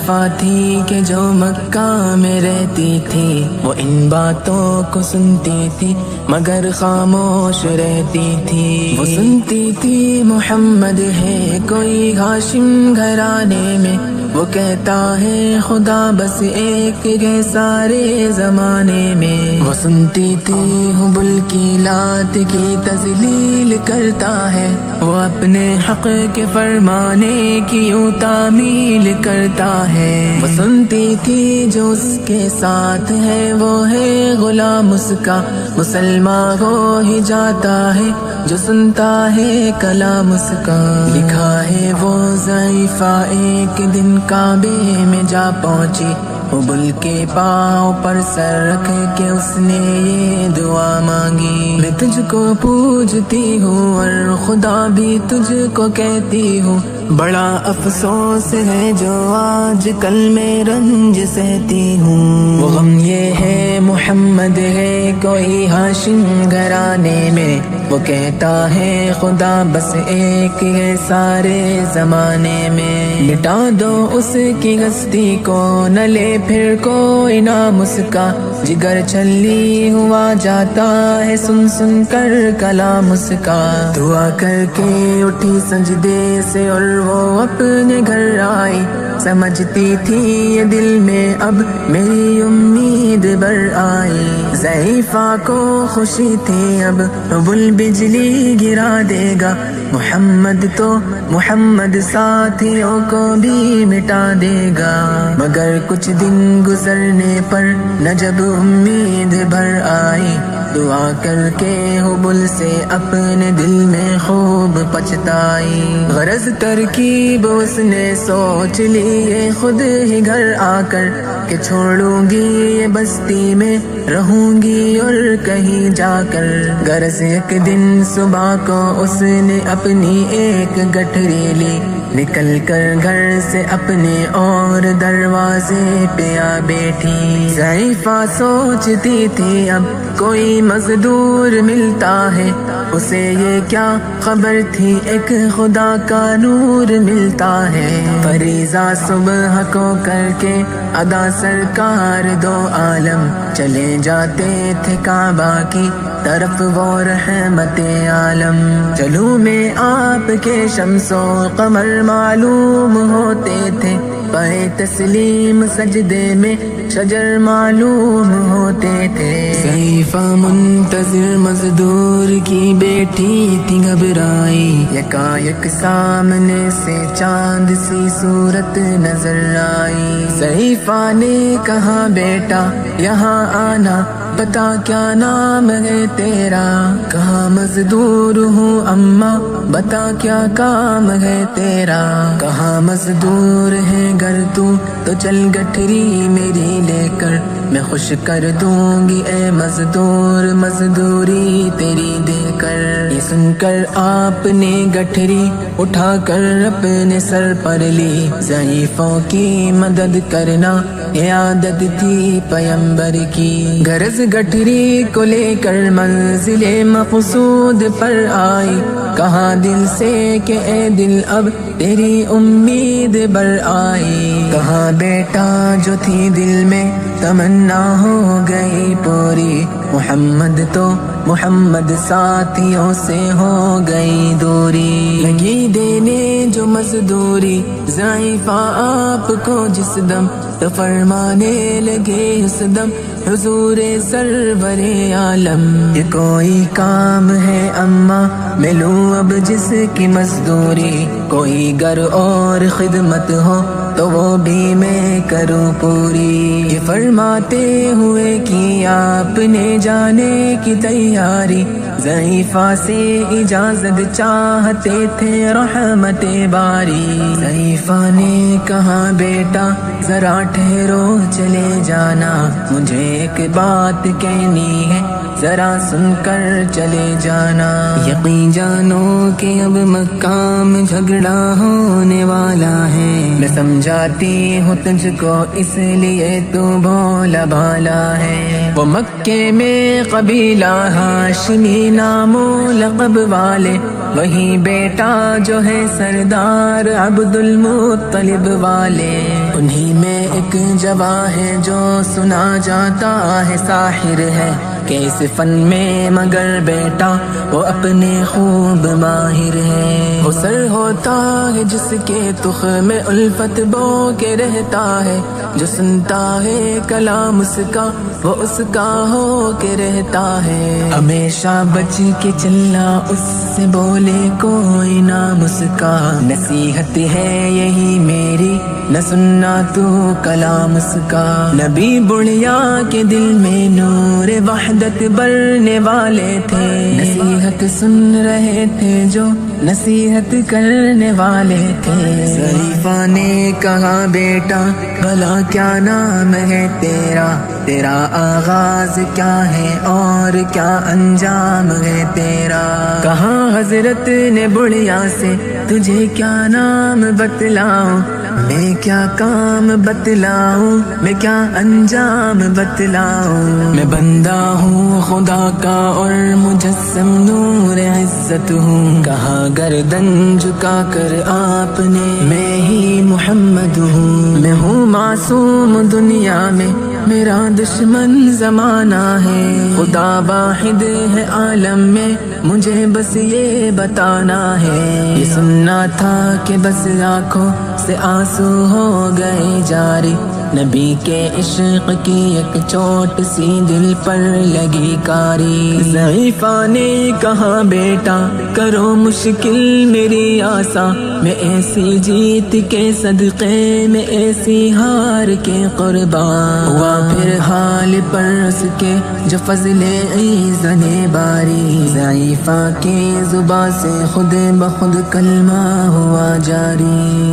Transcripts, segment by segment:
ضعیفہ تھی کہ جو مکہ میں رہتی تھی، وہ ان باتوں کو سنتی تھی مگر خاموش رہتی تھی۔ وہ سنتی تھی محمد ہے کوئی ہاشم گھرانے میں، وہ کہتا ہے خدا بس ایک ہے سارے زمانے میں۔ وہ سنتی تھی حبل کی لات کی تذلیل کرتا ہے، وہ اپنے حق کے فرمانے کی یوں تعمیل کرتا ہے۔ وہ سنتی تھی جو اس کے ساتھ ہے وہ ہے غلام اس کا، مسلمان ہو ہی جاتا ہے جو سنتا ہے کلام اس کا۔ لکھا ہے وہ ضعیفہ ایک دن کعبے میں جا پہنچی، حبل کے پاؤں پر سر رکھ کے اس نے یہ دعا مانگی، میں تجھ کو پوجتی ہوں اور خدا بھی تجھ کو کہتی ہوں، بڑا افسوس ہے جو آج کل میں رنج سہتی ہوں۔ وہ غم یہ ہے محمد ہے کوئی ہاشم گھرانے میں، وہ کہتا ہے خدا بس ایک ہے سارے زمانے میں۔ مٹا دو اس کی ہستی کو نہ لے پھر کوئی نام اس کا، جگر چھلی ہوا جاتا ہے سن سن کر کلام اس کا۔ دعا کر کے اٹھی سجدے سے اور وہ اپنے گھر آئی، سمجھتی تھی یہ دل میں اب میری امید بر آئی۔ ضعیفہ کو خوشی تھی اب حبل بجلی گرا دے گا، محمد تو محمد ساتھیوں کو بھی مٹا دے گا۔ مگر کچھ دن گزرنے پر نہ جب امید بھر آئی، دعا کر کے حبل سے اپنے دل میں خوب پچھتائی۔ غرض ترکیب اس نے سوچ لی یہ خود ہی گھر آ کر، کہ چھوڑوں گی یہ بستی میں رہوں گی اور کہیں جا کر۔ غرض ایک دن صبح کو اس نے اپنی ایک گٹھری لی، نکل کر گھر سے اپنے اور دروازے پہ آ بیٹھی۔ ضعیفہ سوچتی تھی اب کوئی مزدور ملتا ہے، اسے یہ کیا خبر تھی ایک خدا کا نور ملتا ہے۔ فریضہ صبح کو کر کے ادا سرکار دو عالم چلے جاتے تھے کعبہ کی طرف وہ رحمت عالم۔ چلوں میں آپ کے شمس و قمر معلوم ہوتے تھے، پائے تسلیم سجدے میں شجر معلوم ہوتے تھے۔ ضعیفہ منتظر مزدور کی بیٹی تھی گھبرائی، یکایک سامنے سے چاند سی صورت نظر آئی۔ ضعیفہ نے کہا بیٹا یہاں آنا، بتا کیا نام ہے تیرا؟ کہا مزدور ہوں اماں، بتا کیا کام ہے تیرا؟ کہا مزدور ہے گر تو چل گٹھری میری لے کر، میں خوش کر دوں گی اے مزدور مزدوری تیری دے کر۔ یہ سن کر آپ نے گٹھری اٹھا کر اپنے سر پر لی، ضعیفوں کی مدد کرنا یہ عادت تھی پیمبر کی۔ غرض گٹھری کو لے کر منزل مقصود پر آئی، کہا دل سے کہ اے دل اب تیری امید بر آئی۔ کہا بیٹا جو تھی دل میں تمنا ہو گئی پوری، محمد تو محمد ساتھیوں سے ہو گئی دوری۔ لگی دینے جو مزدوری ضعیفہ آپ کو جس دم، تو فرمانے لگے اس دم حضور سرور عالم۔ یہ کوئی کام ہے اماں ملوں اب جس کی مزدوری، کوئی گر اور خدمت ہو تو وہ بھی میں کروں پوری۔ یہ فرماتے ہوئے کی آپ نے جانے کی تیاری، ضعیفہ سے اجازت چاہتے تھے رحمت باری۔ ضعیفہ نے کہا بیٹا ذرا ٹھہرو چلے جانا، مجھے ایک بات کہنی ہے ذرا سن کر چلے جانا۔ یقین جانو کہ اب مکہ میں جھگڑا ہونے والا ہے، میں سمجھاتی ہوں تجھ کو اس لیے تو بھولا بھالا ہے۔ وہ مکے میں قبیلہ ہاشمی نام و لقب والے، وہی بیٹا جو ہے سردار عبد المطلب والے، انہی میں ایک جوان ہے جو سنا جاتا ہے ساحر ہے، کہ اس فن میں مگر بیٹا وہ اپنے خوب ماہر ہے۔ وہ سر ہوتا ہے جس کے تخ میں الفت بو کے رہتا ہے، جو سنتا ہے کلام اس کا وہ اس کا ہو کے رہتا ہے۔ ہمیشہ بچ کے چلنا اس سے بولے کوئی نام اس کا، نصیحت ہے یہی میری نہ سننا تو کلام اس کا۔ نبی بڑھیا کے دل میں نور وحدت بھرنے والے تھے، نصیحت سن رہے تھے جو نصیحت کرنے والے تھے۔ ضعیفہ نے کہا بیٹا بھلا کیا نام ہے تیرا، تیرا آغاز کیا ہے اور کیا انجام ہے تیرا؟ کہا حضرت نے بڑھیا سے تجھے کیا نام بتلاؤں، میں کیا کام بتلاؤں، میں کیا انجام بتلاؤں؟ میں بندہ ہوں خدا کا اور مجسم نور عزت ہوں، کہا گردن جھکا کر آپ نے میں ہی محمد ہوں۔ میں ہوں معصوم دنیا میں میرا دشمن زمانہ ہے، خدا واحد ہے عالم میں مجھے بس یہ بتانا ہے۔ یہ سننا تھا کہ بس آنکھوں سے آنسو ہو گئے جاری، نبی کے عشق کی ایک چوٹ سی دل پر لگی کاری۔ ضعیفہ نے کہا بیٹا کرو مشکل میری آسا، میں ایسی جیت کے صدقے میں ایسی ہار کے قربان ہوا، پھر حال پر اس کے جو فضل ایزن باری، ضعیفہ کی زبان سے خود بخود کلمہ ہوا جاری۔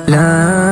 لا